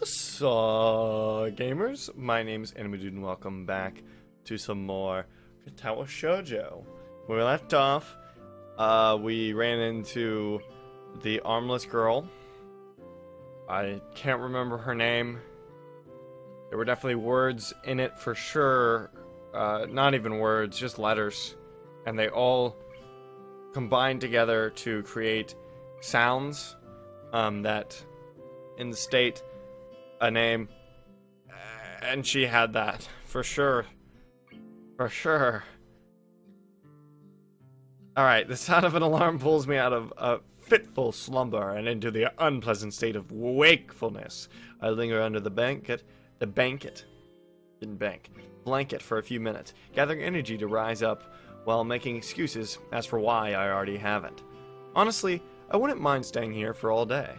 So, gamers, my name's Anime Dude and welcome back to some more Katawa Shoujo. When we left off, we ran into the armless girl. I can't remember her name. There were definitely words in it for sure. Not even words, just letters. And they all combined together to create sounds that in the state a name, and she had that for sure. Alright, the sound of an alarm pulls me out of a fitful slumber and into the unpleasant state of wakefulness. I linger under the blanket for a few minutes, gathering energy to rise up while making excuses as for why I already haven't. Honestly, I wouldn't mind staying here for all day.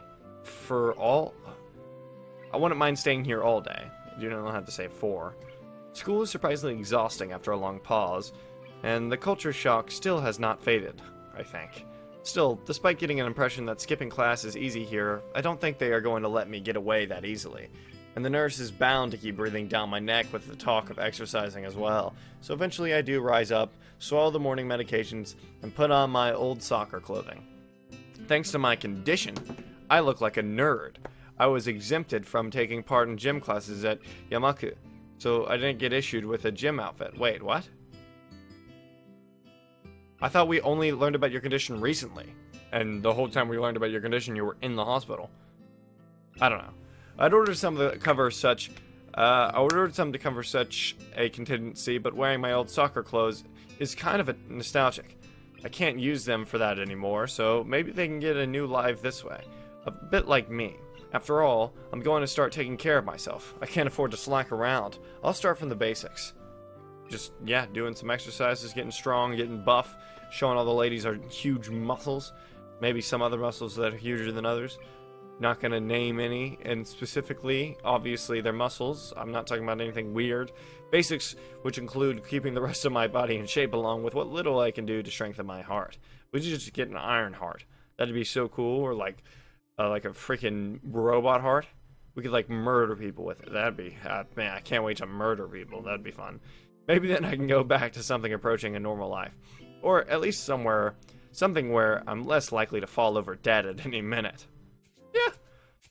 I wouldn't mind staying here all day. You don't have to say for. School is surprisingly exhausting after a long pause, and the culture shock still has not faded, I think. Still, despite getting an impression that skipping class is easy here, I don't think they are going to let me get away that easily. And the nurse is bound to keep breathing down my neck with the talk of exercising as well. So eventually I do rise up, swallow the morning medications, and put on my old soccer clothing. Thanks to my condition, I look like a nerd. I was exempted from taking part in gym classes at Yamaku, so I didn't get issued with a gym outfit. Wait, what? I thought we only learned about your condition recently, and the whole time we learned about your condition you were in the hospital. I don't know. I'd ordered some to cover such a contingency, but wearing my old soccer clothes is kind of nostalgic. I can't use them for that anymore, so maybe they can get a new life this way. A bit like me. After all, I'm going to start taking care of myself. I can't afford to slack around. I'll start from the basics. Just, yeah, doing some exercises, getting strong, getting buff, showing all the ladies our huge muscles. Maybe some other muscles that are huger than others. Not going to name any, and specifically, obviously, their muscles. I'm not talking about anything weird. Basics, which include keeping the rest of my body in shape along with what little I can do to strengthen my heart. We should just get an iron heart. That'd be so cool, or like a freaking robot heart. We could like murder people with it. That'd be, man, I can't wait to murder people. That'd be fun. Maybe then I can go back to something approaching a normal life. Or at least something where I'm less likely to fall over dead at any minute. Yeah,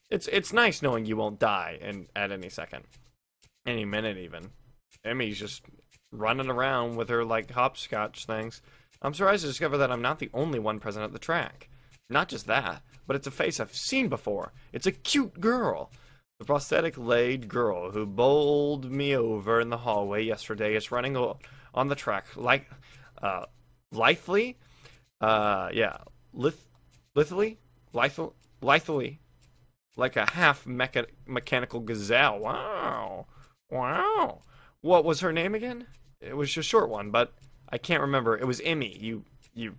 it's nice knowing you won't die at any second. Any minute even. Emmy's just running around with her like hopscotch things. I'm surprised to discover that I'm not the only one present at the track. Not just that, but it's a face I've seen before. It's a cute girl. The prosthetic-legged girl who bowled me over in the hallway yesterday is running on the track like, lithely, like a half-mechanical gazelle. Wow. What was her name again? It was a short one, but I can't remember. It was Emmy, you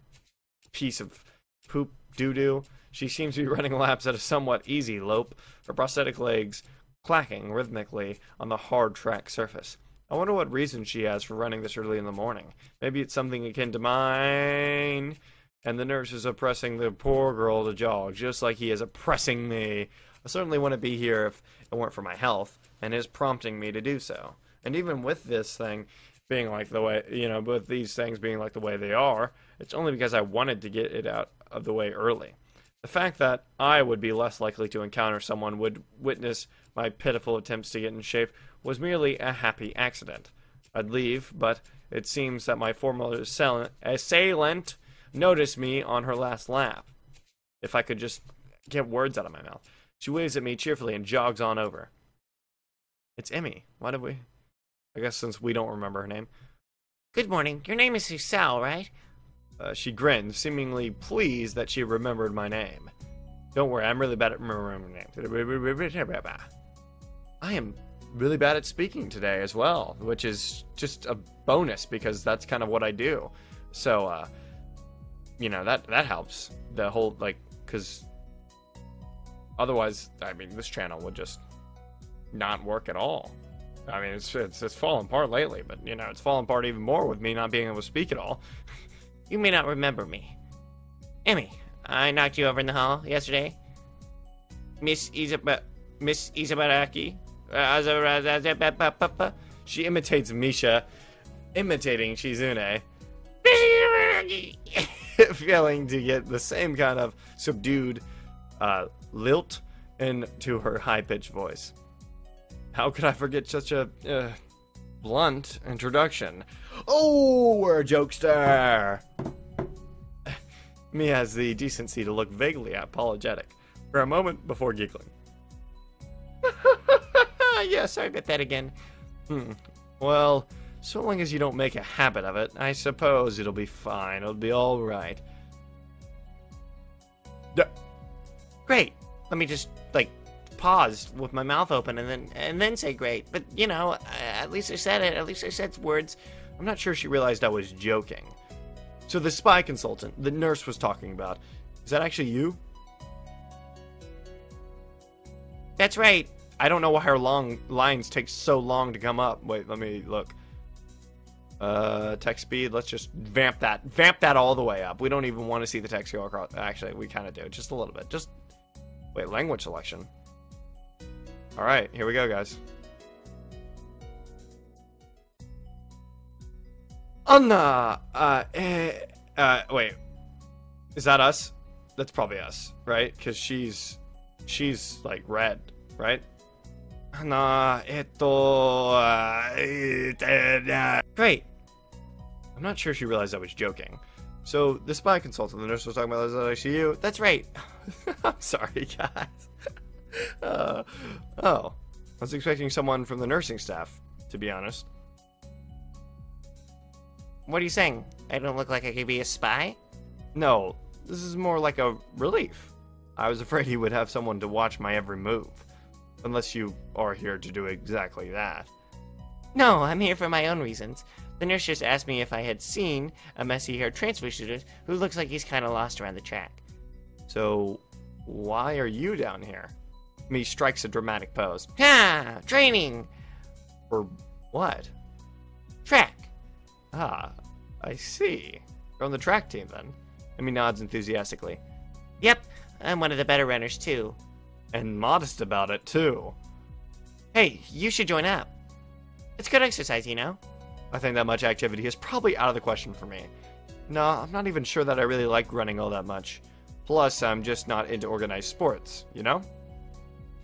piece of poop doo-doo. She seems to be running laps at a somewhat easy lope, her prosthetic legs clacking rhythmically on the hard track surface. I wonder what reason she has for running this early in the morning. Maybe it's something akin to mine. And the nurse is oppressing the poor girl to jog, just like he is oppressing me. I certainly wouldn't be here if it weren't for my health, and his prompting me to do so. And even with this thing being like the way, with these things being like the way they are, it's only because I wanted to get it out of the way early. The fact that I would be less likely to encounter someone would witness my pitiful attempts to get in shape was merely a happy accident. I'd leave, but it seems that my former assailant noticed me on her last lap. If I could just get words out of my mouth. She waves at me cheerfully and jogs on over. It's Emmy. Why did we? I guess since we don't remember her name. Good morning. Your name is Susao, right? She grinned, seemingly pleased that she remembered my name. Don't worry, I'm really bad at remembering names. I am really bad at speaking today as well, which is just a bonus because that's kind of what I do. So, that helps. The whole, because otherwise, this channel would just not work at all. It's fallen apart lately, but, it's fallen apart even more with me not being able to speak at all. You may not remember me. Emmy, I knocked you over in the hall yesterday. Miss Isabel... Miss Izabaraki. She imitates Misha, imitating Shizune, failing to get the same kind of subdued lilt into her high-pitched voice. How could I forget such a blunt introduction? Oh, we're a jokester! Me has the decency to look vaguely apologetic for a moment before giggling. Yeah, sorry about that again. Well, so long as you don't make a habit of it, I suppose it'll be fine. It'll be all right. Great. Let me just, like, pause with my mouth open and then say great. But, you know, at least I said it. At least I said words. I'm not sure she realized I was joking. So the spy consultant the nurse was talking about, is that actually you? That's right. I don't know why her long lines take so long to come up. Wait, let me look. Text speed, let's just vamp that all the way up. We don't even want to see the text go across. Actually, we kind of do, just a little bit. Just, wait, language selection. All right, here we go, guys. Anna, wait, is that us? That's probably us, right? Because she's like red, right? Great. I'm not sure she realized I was joking. So the spy consultant the nurse was talking about, is that actually you? That's right. I'm sorry, guys. Oh, I was expecting someone from the nursing staff, to be honest. What are you saying? I don't look like I could be a spy? No, this is more like a relief. I was afraid he would have someone to watch my every move. Unless you are here to do exactly that. No, I'm here for my own reasons. The nurse just asked me if I had seen a messy-haired transfer student who looks like he's kind of lost around the track. So, why are you down here? Me strikes a dramatic pose. Ah, training! For what? Track. Ah, I see. You're on the track team then. Emi nods enthusiastically. Yep, I'm one of the better runners too. And modest about it too. Hey, you should join up. It's good exercise, you know? I think that much activity is probably out of the question for me. No, I'm not even sure that I really like running all that much. Plus, I'm just not into organized sports, you know?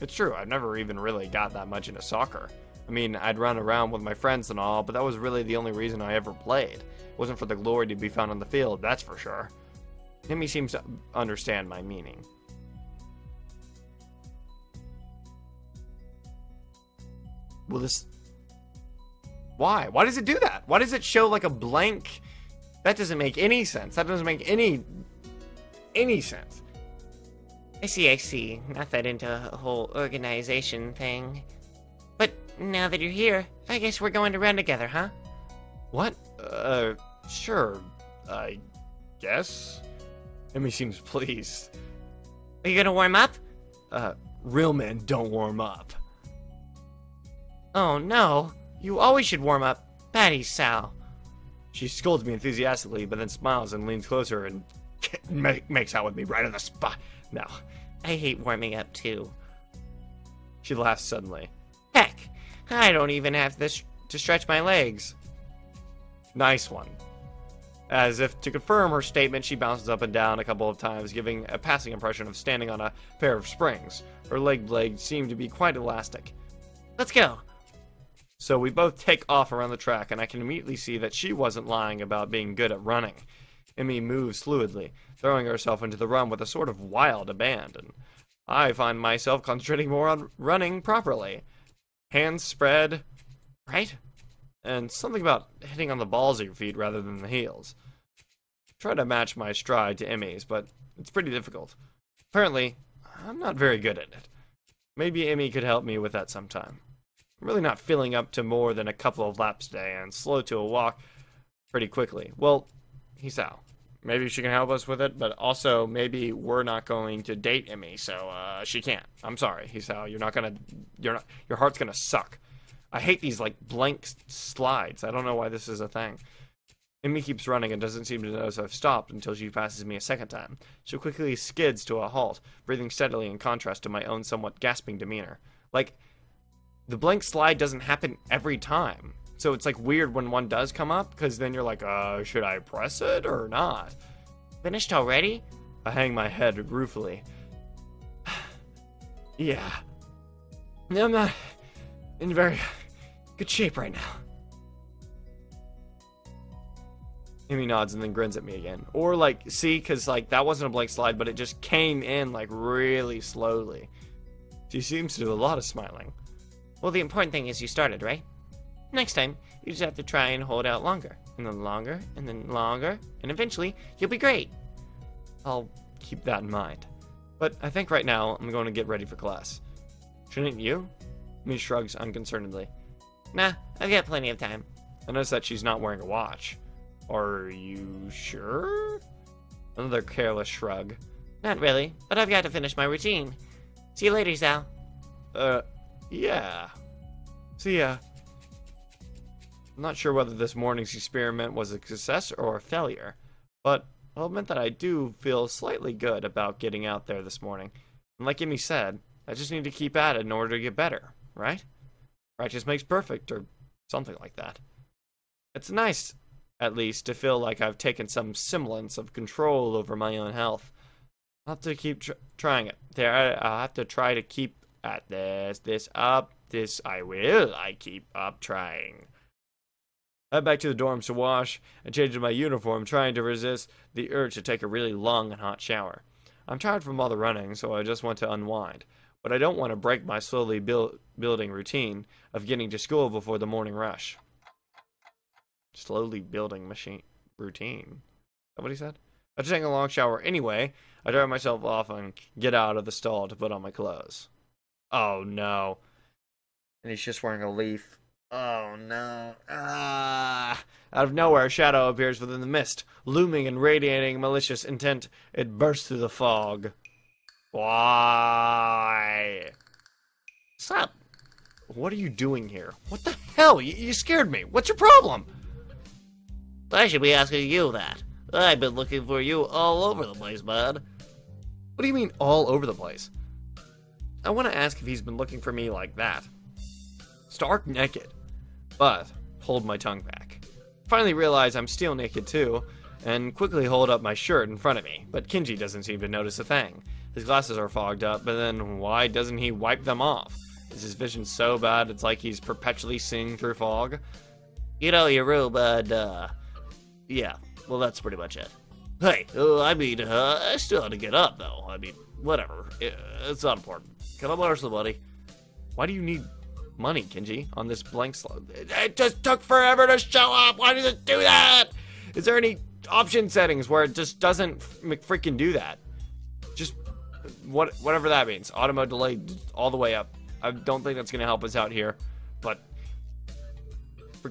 It's true, I've never even really got that much into soccer. I mean, I'd run around with my friends and all, but that was really the only reason I ever played. It wasn't for the glory to be found on the field, that's for sure. Emi seems to understand my meaning. Well, this... Why? Why does it do that? Why does it show like a blank? That doesn't make any sense. That doesn't make any sense. I see. Not that into a whole organization thing. But now that you're here, I guess we're going to run together, huh? What? Sure. I guess? Emi seems pleased. Are you gonna warm up? Real men don't warm up. Oh no. You always should warm up. Batty Sal. She scolds me enthusiastically, but then smiles and leans closer and makes out with me right on the spot. No. I hate warming up too. She laughs suddenly. Heck, I don't even have this to stretch my legs. Nice one. As if to confirm her statement, she bounces up and down a couple of times, giving a passing impression of standing on a pair of springs. Her leg blades seem to be quite elastic. Let's go. So we both take off around the track, and I can immediately see that she wasn't lying about being good at running. Emi moves fluidly, throwing herself into the run with a sort of wild abandon. I find myself concentrating more on running properly. Hands spread, right? And something about hitting on the balls of your feet rather than the heels. Try to match my stride to Emi's, but it's pretty difficult. Apparently, I'm not very good at it. Maybe Emi could help me with that sometime. I'm really not filling up to more than a couple of laps a day and slow to a walk pretty quickly. Well, Hisao, maybe she can help us with it, but also maybe we're not going to date Emi, so she can't. I'm sorry, Hisao, your heart's gonna suck. I hate these like blank slides. I don't know why this is a thing. Amy keeps running and doesn't seem to notice I've stopped until she passes me a second time. She quickly skids to a halt, breathing steadily in contrast to my own somewhat gasping demeanor. Like, the blank slide doesn't happen every time. So it's like weird when one does come up, because then you're like, should I press it or not? Finished already? I hang my head ruefully. Yeah. I'm not in very good shape right now. Amy nods and then grins at me again. Or like, see, because like that wasn't a blank slide, but it just came in like really slowly. She seems to do a lot of smiling. Well, the important thing is you started, right? Next time, you just have to try and hold out longer. And then longer, and then longer, and eventually, you'll be great. I'll keep that in mind. But I think right now, I'm going to get ready for class. Shouldn't you? Amy shrugs unconcernedly. Nah, I've got plenty of time. I notice that she's not wearing a watch. Are you sure? Another careless shrug. Not really, but I've got to finish my routine. See you later, Sal. Yeah. See ya. I'm not sure whether this morning's experiment was a success or a failure, but I'll admit that I do feel slightly good about getting out there this morning. And like Amy said, I just need to keep at it in order to get better, right? Practice makes perfect, or something like that. It's nice, at least, to feel like I've taken some semblance of control over my own health. I'll have to keep trying it. I'll have to try to keep at this I will. I keep up trying. I head back to the dorms to wash and change into my uniform, trying to resist the urge to take a really long and hot shower. I'm tired from all the running, so I just want to unwind. But I don't want to break my slowly building routine of getting to school before the morning rush. Slowly building routine. Is that what he said? After taking a long shower anyway, I dry myself off and get out of the stall to put on my clothes. Oh no. And he's just wearing a leaf. Oh no. Out of nowhere, a shadow appears within the mist, looming and radiating malicious intent. It bursts through the fog. Why? What's up? What are you doing here? What the hell? You scared me. What's your problem? I should be asking you that. I've been looking for you all over the place, bud. What do you mean, all over the place? I want to ask if he's been looking for me like that. Stark naked. But, hold my tongue back. Finally realize I'm still naked too, and quickly hold up my shirt in front of me, but Kenji doesn't seem to notice a thing. His glasses are fogged up, but then why doesn't he wipe them off? Is his vision so bad it's like he's perpetually seeing through fog? You know your room, but, yeah, well, that's pretty much it. Hey, I still have to get up, though. I mean, whatever. It's not important. Can I borrow some money? Why do you need money, Kenji, on this blank slot? It just took forever to show up! Why does it do that? Is there any option settings where it just doesn't freaking do that? Just, whatever that means. Auto mode delay all the way up. I don't think that's going to help us out here, but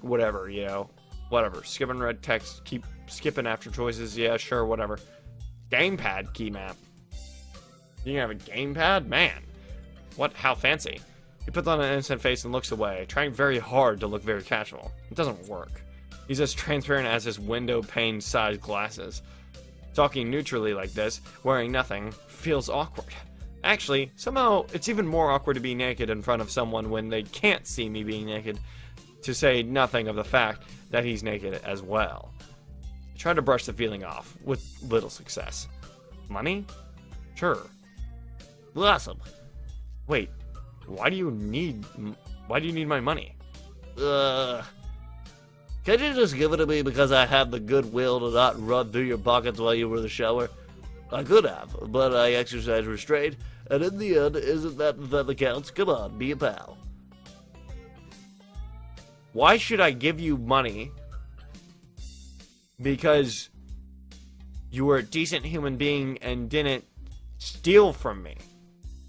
whatever, you know. Whatever. Skipping red text, keep skipping after choices. Yeah, sure, whatever. Gamepad key map. You can have a gamepad? Man. What? How fancy. He puts on an innocent face and looks away, trying very hard to look very casual. It doesn't work. He's as transparent as his window pane-sized glasses. Talking neutrally like this, wearing nothing, feels awkward. Actually, somehow, it's even more awkward to be naked in front of someone when they can't see me being naked, to say nothing of the fact that he's naked as well. I try to brush the feeling off, with little success. Money? Sure. Awesome. Wait, why do you need my money? Can you just give it to me because I have the goodwill to not run through your pockets while you were in the shower? I could have, but I exercised restraint, and in the end, isn't that counts? Come on, be a pal. Why should I give you money? Because you were a decent human being and didn't steal from me.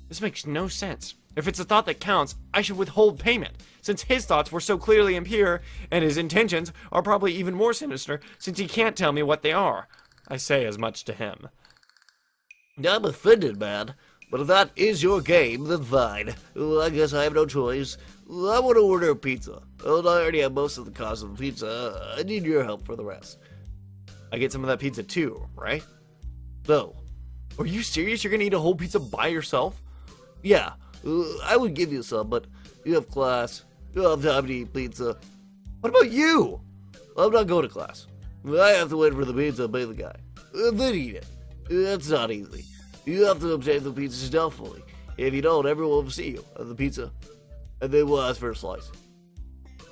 This makes no sense. If it's a thought that counts, I should withhold payment, since his thoughts were so clearly impure, and his intentions are probably even more sinister, since he can't tell me what they are. I say as much to him. I'm offended, man. But if that is your game, then fine. Well, I guess I have no choice. I want to order a pizza. Well, I already have most of the cost of the pizza. I need your help for the rest. I get some of that pizza too, right? No. Are you serious? You're gonna eat a whole pizza by yourself? Yeah, I would give you some, but you have class. You don't have time to eat pizza. What about you? I'm not going to class. I have to wait for the pizza to pay the guy. Then eat it. That's not easy. You have to obtain the pizza stealthily. If you don't, everyone will see you at the pizza, and they will ask for a slice.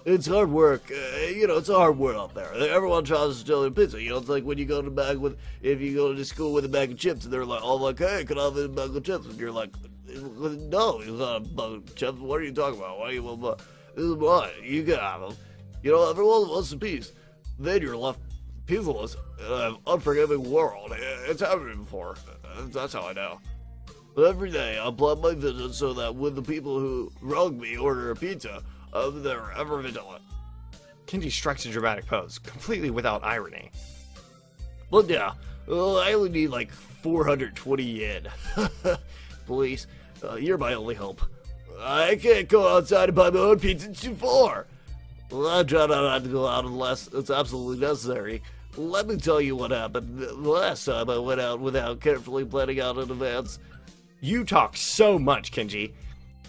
It's hard work. It's a hard world out there. Everyone tries to steal your pizza. It's like when you go to if you go to school with a bag of chips, and they're like, hey, can I have a bag of chips? And you're like, no, it's not a bag of chips. What are you talking about? Why are you want this is mine. You can have them. Everyone wants a piece. Then you're left peaceless in an unforgiving world. It's happened before. That's how I know. But every day, I plan my visits so that when the people who wrong me order a pizza, they're ever vigilant. Kenji strikes a dramatic pose, completely without irony. But yeah, I only need like 420 yen. Please, you're my only hope. I can't go outside and buy my own pizza, it's too far. Well, I try not to go out unless it's absolutely necessary. Let me tell you what happened the last time I went out without carefully planning out in advance. You talk so much, Kenji.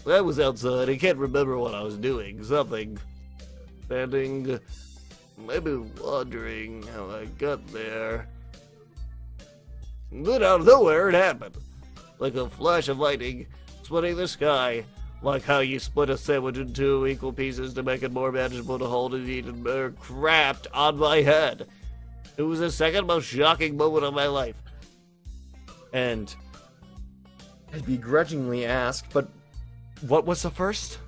I was outside. I can't remember what I was doing. Something. Standing. Maybe wondering how I got there. Then out of nowhere, it happened. Like a flash of lightning, splitting the sky. Like how you split a sandwich in 2 equal pieces to make it more manageable to hold and eat, and crapped on my head. It was the second most shocking moment of my life. And I begrudgingly ask, but what was the first?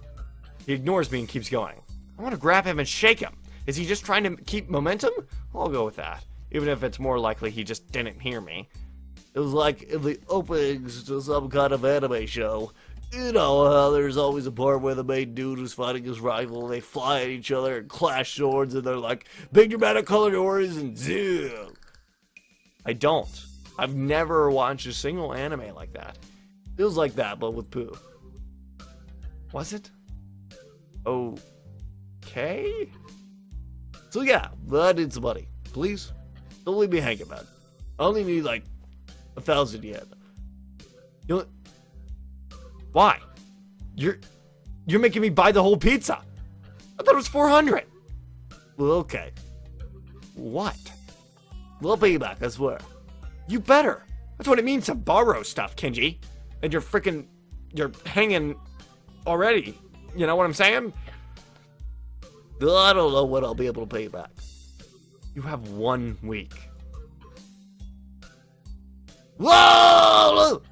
He ignores me and keeps going. I want to grab him and shake him. Is he just trying to keep momentum? I'll go with that, even if it's more likely he just didn't hear me. It was like in the openings to some kind of anime show. You know how there's always a part where the main dude is fighting his rival, and they fly at each other and clash swords, and they're like, big dramatic colored orange and zoom. I don't. I've never watched a single anime like that. It was like that, but with poo. Was it? Okay? So yeah, I need some money. Please? Don't leave me hanging, man. I only need like 1,000 yen. You know, why? You're making me buy the whole pizza. I thought it was 400. Well, okay. What? We'll pay you back, I swear. You better. That's what it means to borrow stuff, Kenji. And you're hanging already. You know what I'm saying? I don't know when I'll be able to pay you back. You have 1 week. Whoa!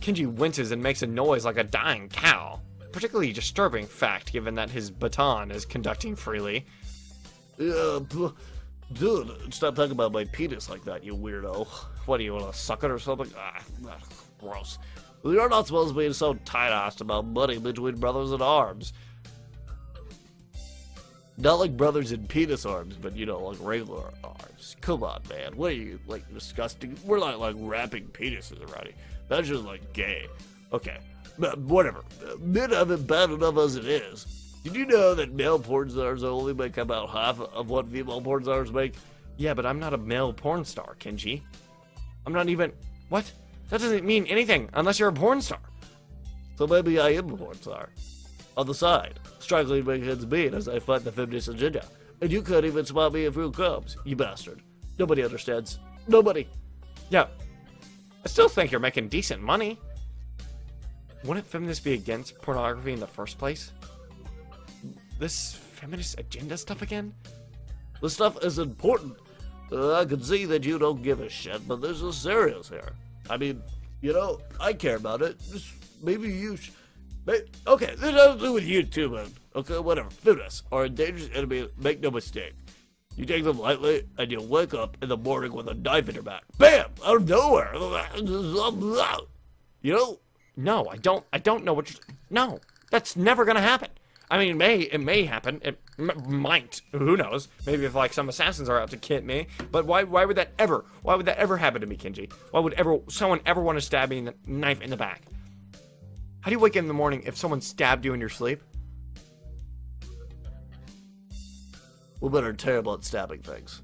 Kenji winces and makes a noise like a dying cow. Particularly disturbing fact, given that his baton is conducting freely. Dude, stop talking about my penis like that, you weirdo. What, do you want to suck it or something? Gross. You're not supposed to be so tight-assed about money between brothers in arms. Not like brothers in penis arms, but like regular arms. Come on, man. What are you, like, disgusting? We're not, like, wrapping penises around you. That's just, like, gay. Okay. But whatever. Men have it bad enough as it is. Did you know that male porn stars only make about half of what female porn stars make? Yeah, but I'm not a male porn star, Kenji. I'm not even... What? That doesn't mean anything unless you're a porn star. So maybe I am a porn star. On the side, struggling to make ends meet as I fight the feminist agenda. And you can't even spot me if you comes, you bastard. Nobody understands. Nobody. Yeah. I still think you're making decent money. Wouldn't feminists be against pornography in the first place? This feminist agenda stuff again? The stuff is important. I can see that you don't give a shit, but this is serious here. I mean, I care about it. Just maybe you should... Okay, this has to do with you too, man. Okay, whatever. Feminists are a dangerous enemy, make no mistake. You take them lightly, and you'll wake up in the morning with a knife in your back. Bam! Out of nowhere! No, I don't know what you're... No, that's never gonna happen. I mean, it may happen. It might. Who knows? Maybe if, like, some assassins are out to kid me. But why would that ever happen to me, Kenji? Why would someone ever want to stab me with a knife in the back? How do you wake up in the morning if someone stabbed you in your sleep? Women are terrible at stabbing things.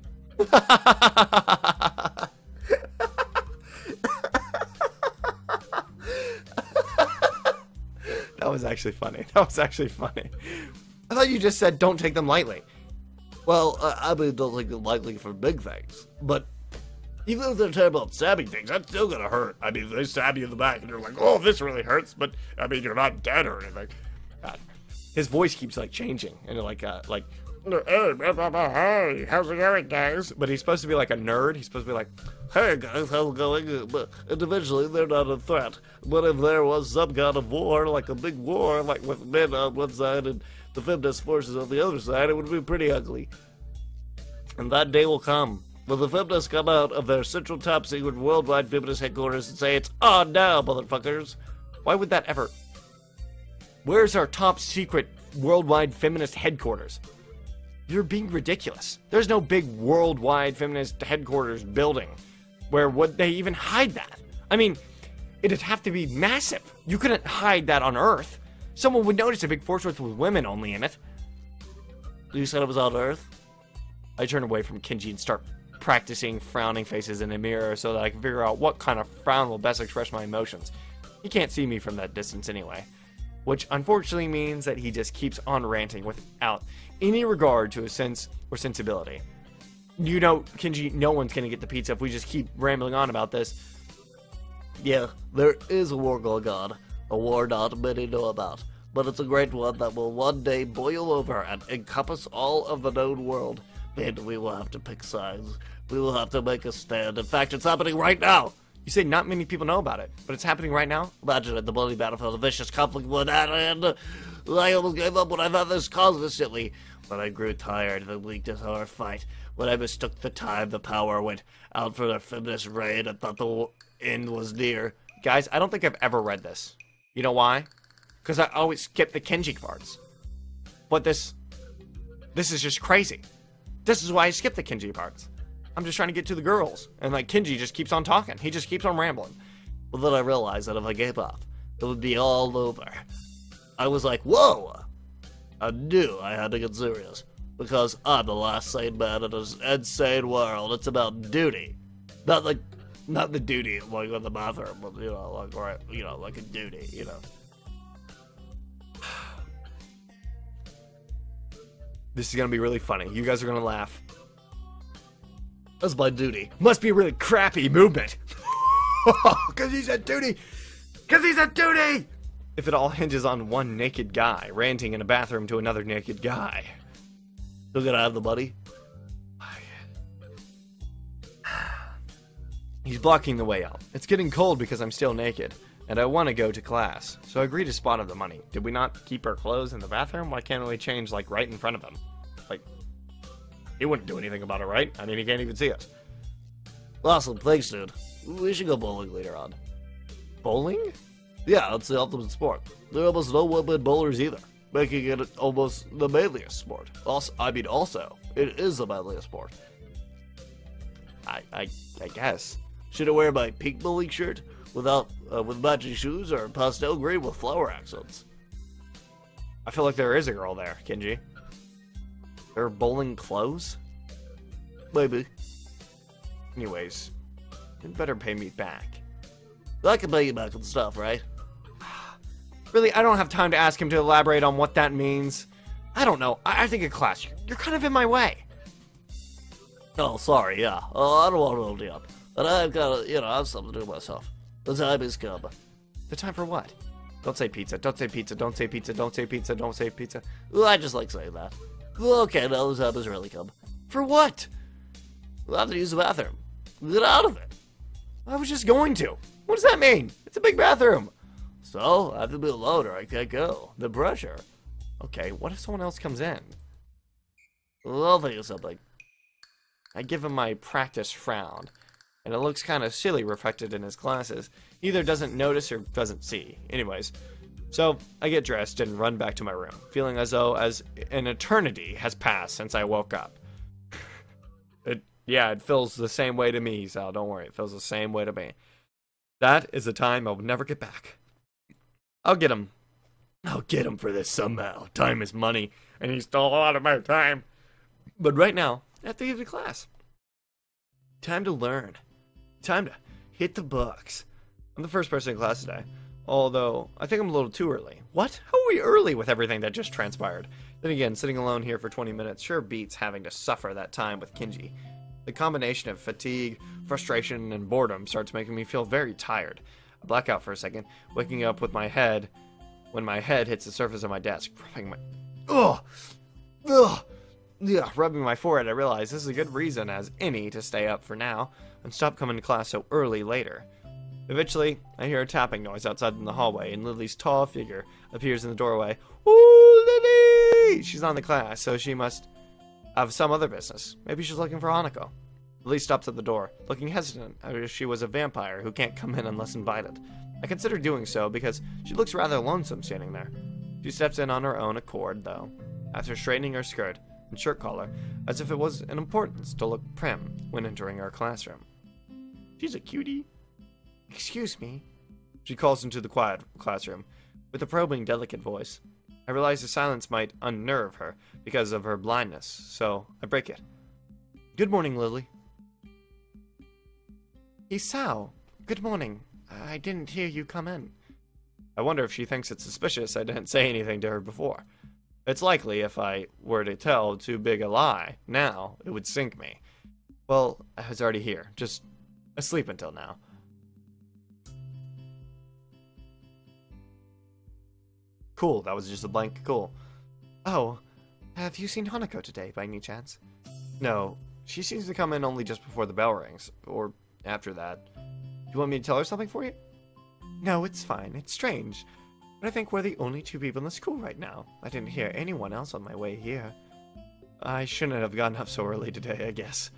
That was actually funny. That was actually funny. I thought you just said don't take them lightly. Well, I mean, don't take them lightly for big things. But even if they're terrible at stabbing things, that's still gonna hurt. I mean, they stab you in the back and you're like, oh, this really hurts, but I mean, you're not dead or anything. God. His voice keeps like changing and like, hey, how's it going, guys? but he's supposed to be like a nerd. He's supposed to be like, Hey guys, how's it going? But individually, they're not a threat. But if there was some kind of war, like a big war, like with men on one side and the feminist forces on the other side, it would be pretty ugly. And that day will come when the feminists come out of their central top secret worldwide feminist headquarters and say it's on now, motherfuckers. why would that ever? Where's our top secret worldwide feminist headquarters? You're being ridiculous. There's no big worldwide feminist headquarters building. Where would they even hide that? I mean, it'd have to be massive. You couldn't hide that on Earth. Someone would notice a big fortress with women only in it. You said it was on Earth? I turn away from Kenji and start practicing frowning faces in a mirror so that I can figure out what kind of frown will best express my emotions. He can't see me from that distance anyway. Which unfortunately means that he just keeps on ranting without any regard to his sense or sensibility. You know, Kenji, no one's gonna get the pizza if we just keep rambling on about this. Yeah, there is a war going on. A war not many know about. But it's a great one that will one day boil over and encompass all of the known world. And we will have to pick sides. We will have to make a stand. In fact, it's happening right now. You say not many people know about it, but it's happening right now? Imagine it, the bloody battlefield, a vicious conflict with that, and I almost gave up when I thought this caused instantly. But I grew tired of the weakness of our fight. When I mistook the time the power went out for their feminist raid and thought the end was near. Guys, I don't think I've ever read this. You know why? Because I always skip the Kenji parts. But this is just crazy. This is why I skip the Kenji parts. I'm just trying to get to the girls. And like Kenji just keeps on talking. He just keeps on rambling. Well, then I realized that if I gave up, it would be all over. I was like, whoa! I knew I had to get serious. Because I'm the last sane man in this insane world. It's about duty. Not the duty like in the bathroom, but like a duty, you know. This is gonna be really funny. You guys are gonna laugh. That's my duty. Must be a really crappy movement. Cause he said duty! Cause he said duty! If it all hinges on one naked guy ranting in a bathroom to another naked guy. Still gonna have the money? He's blocking the way out. It's getting cold because I'm still naked, and I want to go to class, so I agree to spot of the money. Did we not keep our clothes in the bathroom? Why can't we change, like, right in front of him? Like, he wouldn't do anything about it, right? I mean, he can't even see us. Awesome, thanks, dude. We should go bowling later on. Bowling? Yeah, it's the ultimate sport. There are almost no women bowlers either, making it almost the manliest sport. Also, it is the manliest sport. I guess. Should I wear my pink bowling shirt with matching shoes or pastel green with flower accents? I feel like there is a girl there, Kenji. There are bowling clothes? Maybe. Anyways, you better pay me back. I can pay you back with stuff, right? Really, I don't have time to ask him to elaborate on what that means. I don't know. I think in class, you're kind of in my way. Oh, sorry, yeah. I don't want to hold you up. But I've got to, I have something to do myself. The time has come. The time for what? Don't say pizza. Don't say pizza. Don't say pizza. Don't say pizza. Don't say pizza. Well, I just like saying that. Okay, now the time has really come. For what? We'll have to use the bathroom. Get out of it. I was just going to. What does that mean? It's a big bathroom. So, I have to be alone or I can't go. The pressure. Okay, what if someone else comes in? Well, I'll think of something. I give him my practice frown, and it looks kind of silly reflected in his glasses. He either doesn't notice or doesn't see. Anyways, so I get dressed and run back to my room, feeling as though an eternity has passed since I woke up. It feels the same way to me, Sal. Don't worry, it feels the same way to me. That is a time I'll never get back. I'll get him. I'll get him for this somehow. Time is money, and he stole a lot of my time. But right now, I have to get to class. Time to learn. Time to hit the books. I'm the first person in class today. Although, I think I'm a little too early. What? How are we early with everything that just transpired? Then again, sitting alone here for 20 minutes sure beats having to suffer that time with Kinji. The combination of fatigue, frustration, and boredom starts making me feel very tired. I black out for a second, waking up with my head when my head hits the surface of my desk, rubbing my... Ugh! Ugh! Yeah, rubbing my forehead, I realize this is a good reason as any to stay up for now and stop coming to class so early later. Eventually, I hear a tapping noise outside in the hallway, and Lily's tall figure appears in the doorway. Ooh, Lily! She's on the class, so she must have some other business. Maybe she's looking for Hanako. Lily stops at the door, looking hesitant, as if she was a vampire who can't come in unless invited. I consider doing so because she looks rather lonesome standing there. She steps in on her own accord, though, after straightening her skirt and shirt collar, as if it was an importance to look prim when entering our classroom. She's a cutie. Excuse me, she calls into the quiet classroom, with a probing, delicate voice. I realize the silence might unnerve her because of her blindness, so I break it. Good morning, Lily. Isao, good morning. I didn't hear you come in. I wonder if she thinks it's suspicious I didn't say anything to her before. It's likely if I were to tell too big a lie now, it would sink me. Well, I was already here, just asleep until now. Cool, that was just a blank cool. Oh, have you seen Hanako today, by any chance? No, she seems to come in only just before the bell rings, or after that. Do you want me to tell her something for you? No, it's fine, it's strange. But I think we're the only two people in the school right now. I didn't hear anyone else on my way here. I shouldn't have gotten up so early today, I guess.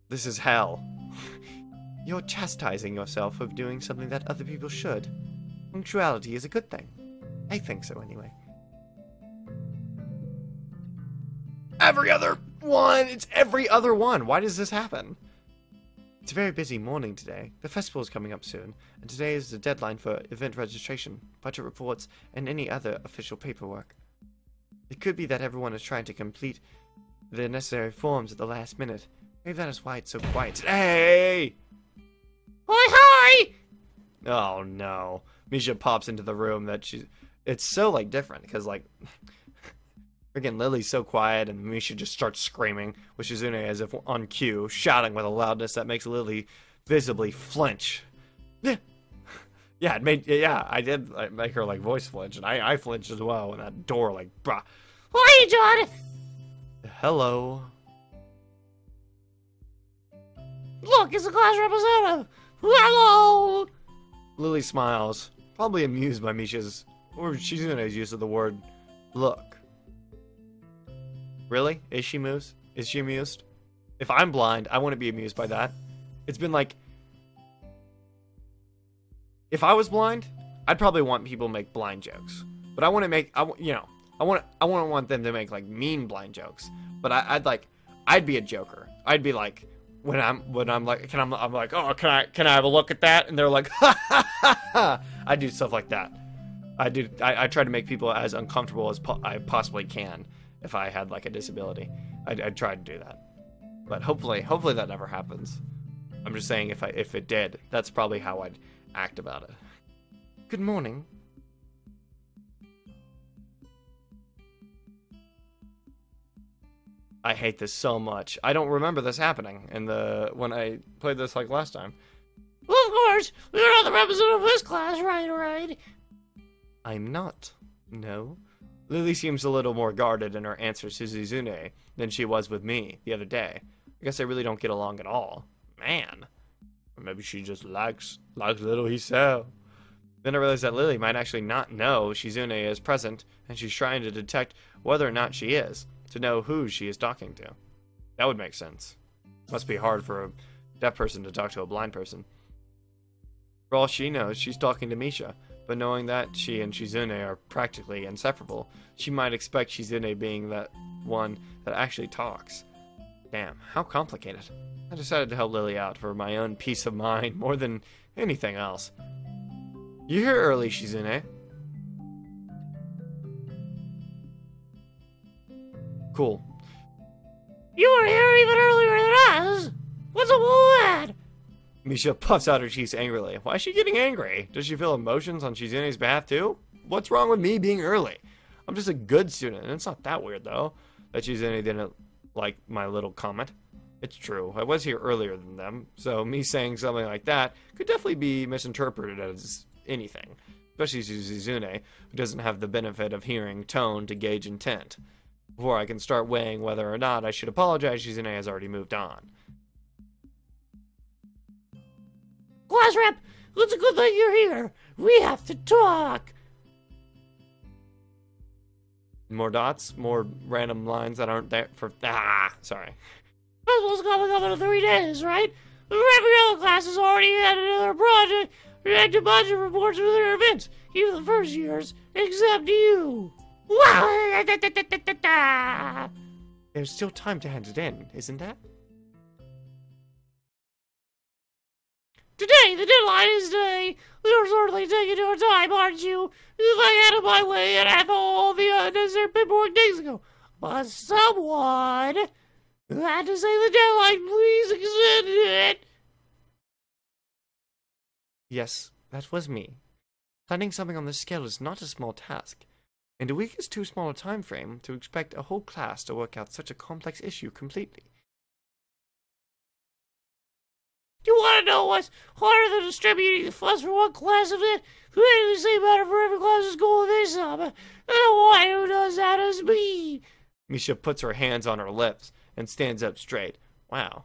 This is hell. You're chastising yourself for doing something that other people should. Punctuality is a good thing. I think so, anyway. Every other one! It's every other one! Why does this happen? It's a very busy morning today. The festival is coming up soon, and today is the deadline for event registration, budget reports, and any other official paperwork. It could be that everyone is trying to complete the necessary forms at the last minute. Maybe that is why it's so quiet. Hey! Hi! Oh no. Misha pops into the room that it's so like different because like freaking Lily's so quiet and Misha just starts screaming with Shizune as if on cue, shouting with a loudness that makes Lily visibly flinch. Yeah, I did make her like voice flinch, and I flinched as well when that door like bruh. What are you doing? Hello. Look, it's the class representative. Hello. Lily smiles, probably amused by Misha's or Shizune's use of the word look. Really? Is she amused? Is she amused? If I'm blind, I wouldn't be amused by that. It's been like, if I was blind, I'd probably want people to make blind jokes. But I want to make, I wouldn't want them to make like mean blind jokes. But I'd be a joker. I'd be like, when I'm like, I'm like, oh, can I have a look at that? And they're like, ha ha ha ha. I do stuff like that. I try to make people as uncomfortable as I possibly can if I had like a disability. I'd try to do that. But hopefully that never happens. I'm just saying if it did, that's probably how I'd act about it. Good morning. I hate this so much. I don't remember this happening when I played this like last time. Well, of course, you're not the representative of this class, right? I'm not. No. Lily seems a little more guarded in her answers to Shizune than she was with me the other day. I guess they really don't get along at all. Man. Or maybe she just likes little Hisao. Then I realized that Lily might actually not know Shizune is present, and she's trying to detect whether or not she is, to know who she is talking to. That would make sense. Must be hard for a deaf person to talk to a blind person. For all she knows, she's talking to Misha, but knowing that she and Shizune are practically inseparable, she might expect Shizune being that one that actually talks. Damn, how complicated. I decided to help Lily out for my own peace of mind more than anything else. You're here early, Shizune. Cool. You were here even earlier than us. What's up with that? Misha puffs out her cheeks angrily. Why is she getting angry? Does she feel emotions on Shizune's behalf too? What's wrong with me being early? I'm just a good student, and it's not that weird though, that Shizune didn't like my little comment. It's true, I was here earlier than them, so me saying something like that could definitely be misinterpreted as anything, especially Shizune, who doesn't have the benefit of hearing tone to gauge intent. Before I can start weighing whether or not I should apologize, Shizune has already moved on. Class rep, it's a good thing you're here. We have to talk. More dots, more random lines that aren't there for. Sorry. Festival's coming up in 3 days, right? Every other class has already had another project to budget reports for their events, even the first years, except you. There's still time to hand it in, isn't there? Today, the deadline is today. You're certainly taking your time, aren't you? I had it my way and I thought all the unnecessary paperwork days ago. But someone had to say the deadline, please extend it. Yes, that was me. Planning something on this scale is not a small task, and a week is too small a time frame to expect a whole class to work out such a complex issue completely. You want to know what's harder than distributing the funds for one class event? We make the same matter for every class of school this summer. And the one who does that is me. Misha puts her hands on her lips and stands up straight. Wow.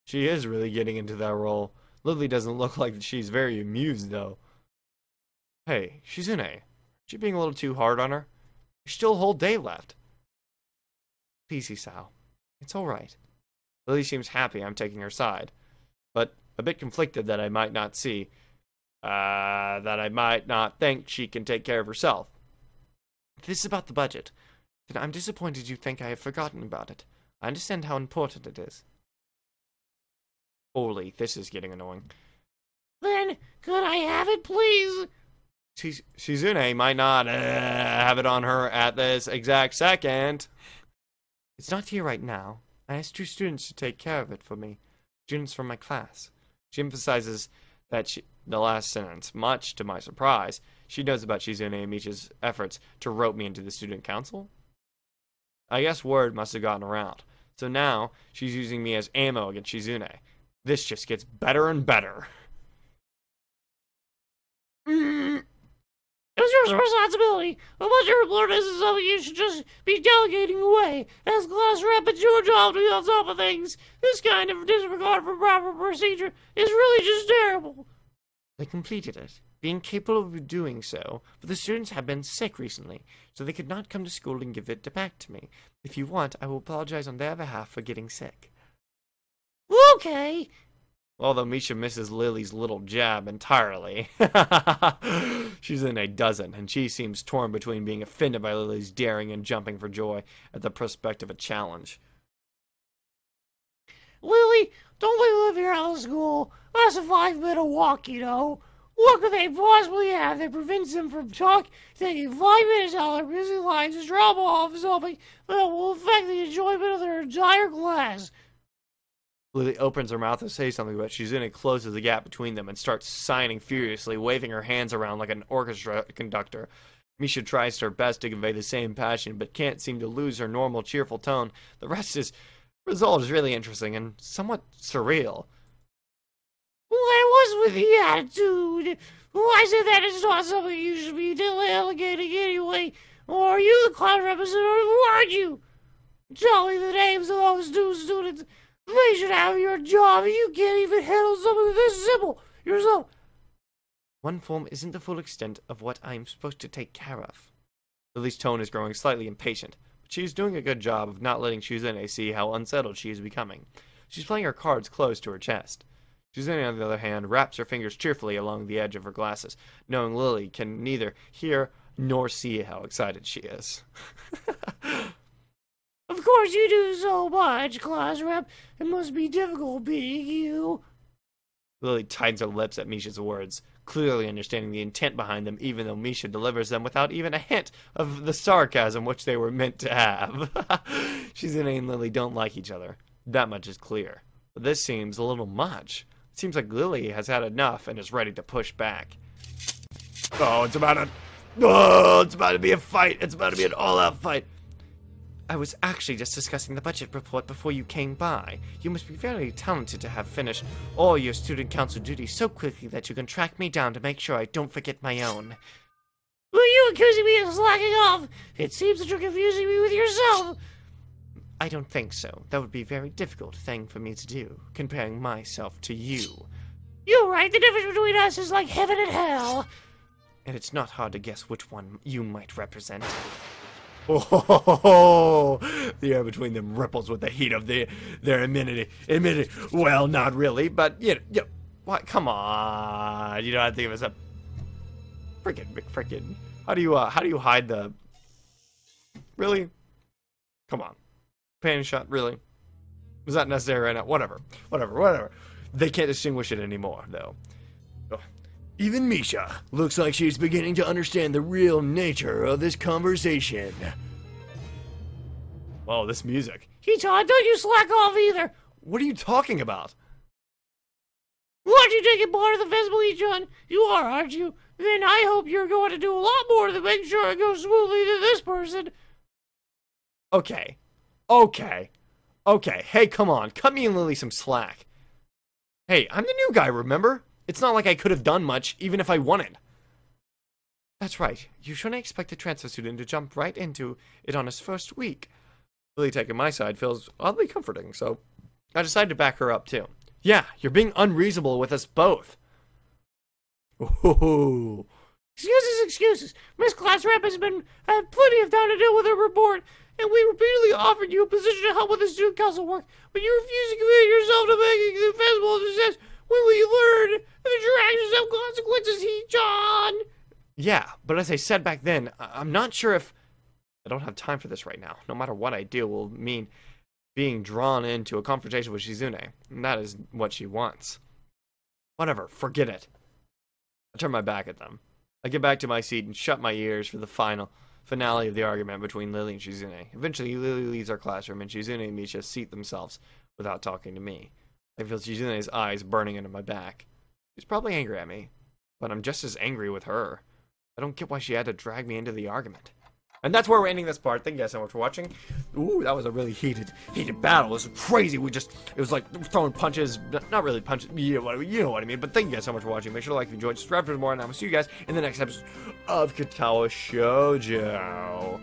She is really getting into that role. Lily doesn't look like she's very amused, though. Hey, Shizune, aren't you being a little too hard on her? There's still a whole day left. Please, Isao. It's all right. Lily seems happy I'm taking her side, but a bit conflicted that I might not think she can take care of herself. If this is about the budget, then I'm disappointed you think I have forgotten about it. I understand how important it is. Holy, this is getting annoying. Then, could I have it, please? Shizune might not have it on her at this exact second. It's not here right now. I asked 2 students to take care of it for me. Students from my class. She emphasizes the last sentence. Much to my surprise, she knows about Shizune and Misha's efforts to rope me into the student council. I guess word must have gotten around. So now, she's using me as ammo against Shizune. This just gets better and better. It was your responsibility. A budget report isn't something you should just be delegating away. As class rep, it's your job to be on top of things. This kind of disregard for proper procedure is really just terrible. They completed it, being capable of doing so, but the students have been sick recently, so they could not come to school and give it back to me. If you want, I will apologize on their behalf for getting sick. Okay. Although Misha misses Lily's little jab entirely. Shizune doesn't, and she seems torn between being offended by Lily's daring and jumping for joy at the prospect of a challenge. Lily, don't we live here out of school? That's a 5-minute walk, you know. What could they possibly have that prevents them from taking 5 minutes out of their busy lives to drop off something that will affect the enjoyment of their entire class? Lily opens her mouth to say something, but Shizune closes the gap between them and starts sighing furiously, waving her hands around like an orchestra conductor. Misha tries her best to convey the same passion, but can't seem to lose her normal cheerful tone. The result is really interesting and somewhat surreal. What was with the attitude? Why is it that it's not something you should be delegating anyway? Or are you the class representative, or aren't you? Tell me the names of those 2 students. They should have your job, and you can't even handle something this simple yourself. One form isn't the full extent of what I'm supposed to take care of. Lily's tone is growing slightly impatient, but she is doing a good job of not letting Shizune see how unsettled she is becoming. She's playing her cards close to her chest. Shizune, on the other hand, wraps her fingers cheerfully along the edge of her glasses, knowing Lily can neither hear nor see how excited she is. Of course you do so much, class rep. It must be difficult being you. Lily tightens her lips at Misha's words, clearly understanding the intent behind them, even though Misha delivers them without even a hint of the sarcasm which they were meant to have. Shizune and Lily don't like each other. That much is clear. But this seems a little much. It seems like Lily has had enough and is ready to push back. Oh, it's about to be a fight. It's about to be an all-out fight. I was actually just discussing the budget report before you came by. You must be very talented to have finished all your student council duties so quickly that you can track me down to make sure I don't forget my own. Were you accusing me of slacking off? It seems that you're confusing me with yourself. I don't think so. That would be a very difficult thing for me to do, comparing myself to you. You're right, the difference between us is like heaven and hell. And it's not hard to guess which one you might represent. Oh, the air between them ripples with the heat of their immunity. Well, not really, but you know, what? Come on, you know, I think it was a frickin'. How do you hide the? Really? Come on, pan shot. Really? Was that necessary right now? Whatever. They can't distinguish it anymore, though. Even Misha looks like she's beginning to understand the real nature of this conversation. Whoa, this music. Hitan, don't you slack off either. What are you talking about? Aren't you taking part of the festival, Hitan? You are, aren't you? Then I hope you're going to do a lot more to make sure it goes smoothly to this person. Okay. Hey, come on. Cut me and Lily some slack. Hey, I'm the new guy, remember? It's not like I could have done much, even if I wanted. That's right. You shouldn't expect a transfer student to jump right into it on his first week. Lily taking my side feels oddly comforting, so I decided to back her up, too. Yeah, you're being unreasonable with us both. Ooh. Excuses. Miss Class Rep has had plenty of time to deal with her report, and we repeatedly offered you a position to help with the student council work, but you refuse to commit yourself to making the festival a success. When will you learn that your actions have consequences, He-chan? Yeah, but as I said back then, I'm not sure if... I don't have time for this right now. No matter what I do will mean being drawn into a confrontation with Shizune. And that is what she wants. Whatever, forget it. I turn my back at them. I get back to my seat and shut my ears for the finale of the argument between Lily and Shizune. Eventually, Lily leaves our classroom, and Shizune and Misha seat themselves without talking to me. I feel Shizune's eyes burning into my back. She's probably angry at me, but I'm just as angry with her. I don't get why she had to drag me into the argument. And that's where we're ending this part. Thank you guys so much for watching. Ooh, that was a really heated battle. It was crazy. It was like throwing punches. Not really punches. You know what I mean. But thank you guys so much for watching. Make sure to like if you enjoyed. Subscribe for more. And I will see you guys in the next episode of Katawa Shoujo.